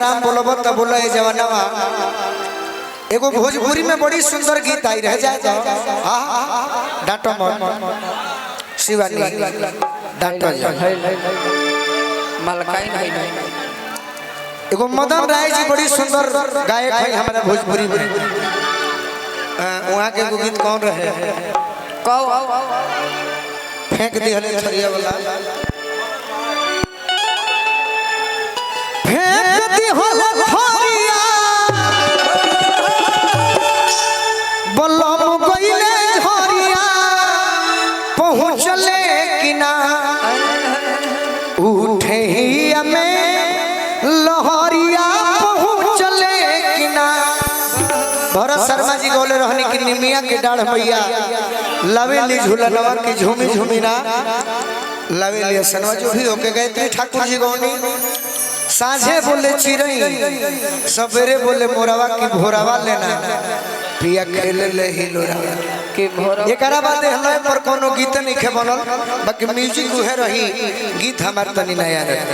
राम बोलबो तब बोला है जवानवा एगो भोजपुरी में बड़ी सुंदर गीत आई रह जाए डाटो शिवानी डाटो मलकाई नहीं एगो मदन राय जी बड़ी सुंदर गायक है हमारा भोजपुरी में। वहाँ के गीत कौन रहे फेंक दी हले छरिया वाला फेंक दी हले छरिया बलम गइले झरिया पहुँचले किना उठे ही में लहरिया पहुँचले किना। भरत शर्मा जी बोले रहने की निमिया के डाढ़ भैया लवेली झूलनवा की झूमी झूमी ना लवेली सनवा जो भी होके गए थे ठाकुर जी गौनी साझे बोले चिरई सवेरे बोले मोरवा की भोरवा लेना पिया खेले ले ही लोरावा के भोर एकरा बात हल्ला पर कोनो गीत नहीं खे बनल बाकी म्यूजिक उहे रही गीत हमार तनी नया रहे।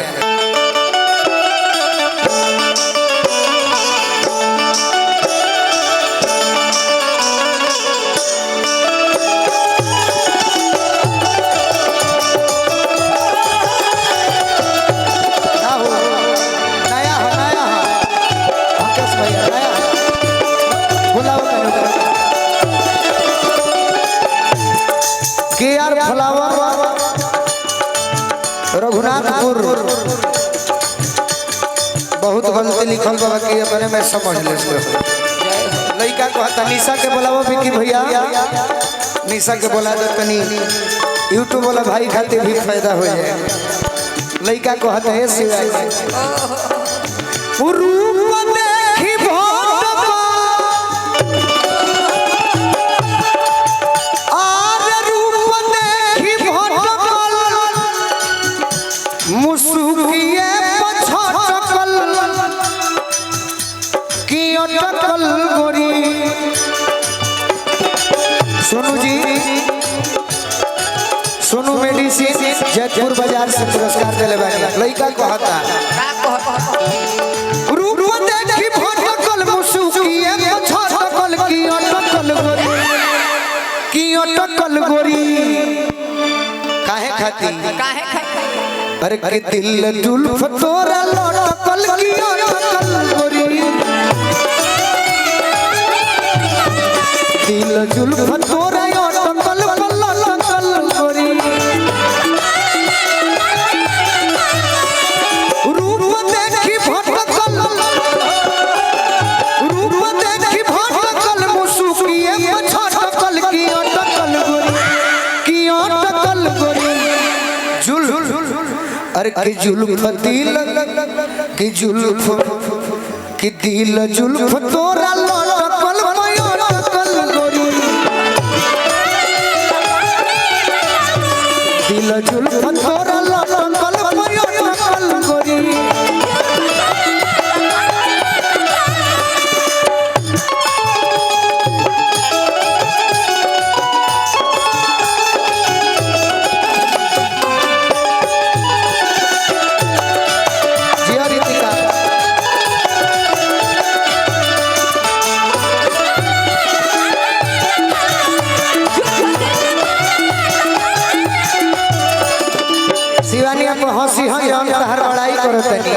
रघुनाथपुर बहुत गलती लिखल बा कि अपने में समझ ले लड़का कहता निशा के बोलावो विकी भैया निशा के बोला दो तनी यूट्यूब वाला भाई खातिर भी फायदा हो जाए। लड़का कहता है शिवाय सोनू जी सोनू मेडिसिन जयपुर बाजार से पुरस्कार दिले बानी लइका कहता रूप देखी भटकल मुसुकिए छटकल की अटकल गोरी काहे खाती अरे के दिल जुल्फ तोरा लटकल की अटकल गोरी दिल जुल्फ तोरा अटकल गोरी रूप देखी भटकल मुसुकिए छटकल की अटकल गोरी अरे की जुल्फ दिल की जुल्फ की दिल जुल्फ तोरा लटकल गोरी दिल जुल्फ तोरा लटकल गोरी हंसी हर बड़ाई करो तनी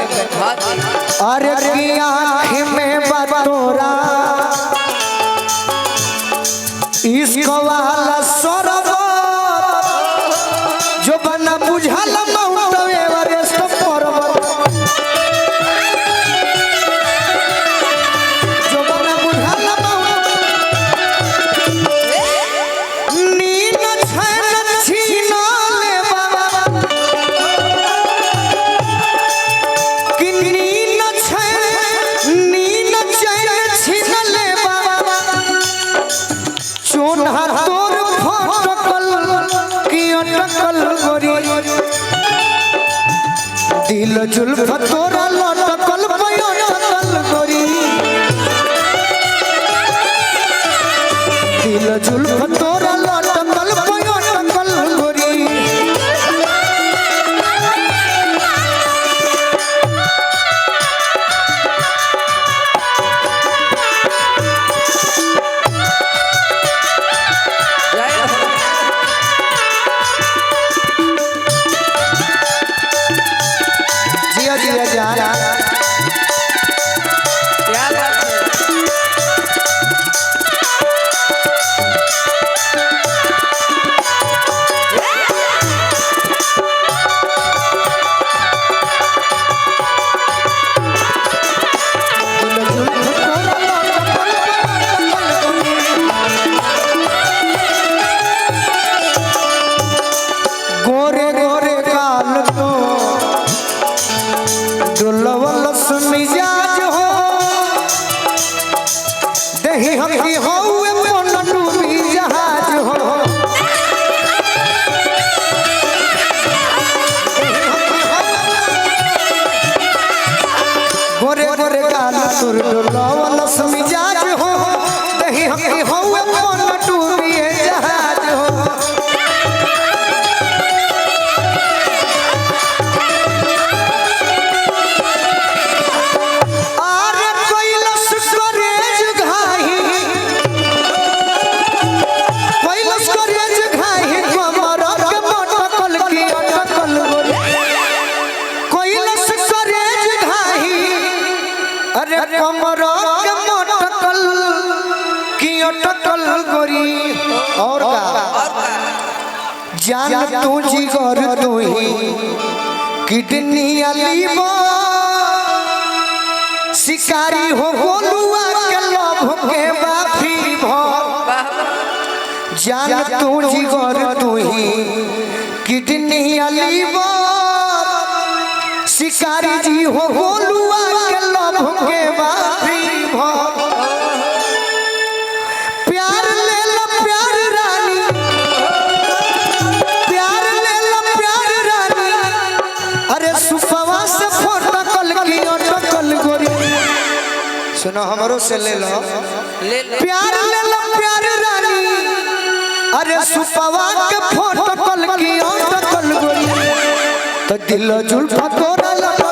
अरे की आँख में बतोरा इसको वाला सरब जो बना बुझल माउंट एवरेस्ट पर्वत जो बना बुझल माउंट नीन छैन छीना ले बाबा दिल जुल्फ तोरा लटकल गोरी दिल जुल्फ तोरा लटकल गोरी गोरे गाल तुर डोलावलस मिजाज हो दही हकी हो कौन टूरिए जहाज हो कमर के मोटकल की अटकल गोरी और जान तू जिगर तू ही किडनी अलीबो शिकारी हो गोलुआ के लभ के बाफी भर जान तू जिगर तू ही किडनी अलीबो शिकारी जी हो गोलुआ के लभ के बाफी भर प्यार ले लो प्यार रानी प्यार ले लो प्यार रानी अरे सुपवा से फोटो कल की अटकल गोरी सुनो हमरो से ले लो प्यार ले लो प्यार रानी अरे सुपवा के फोटो कल की अटकल गोरी तो दिल जुल्फा तोरा लगा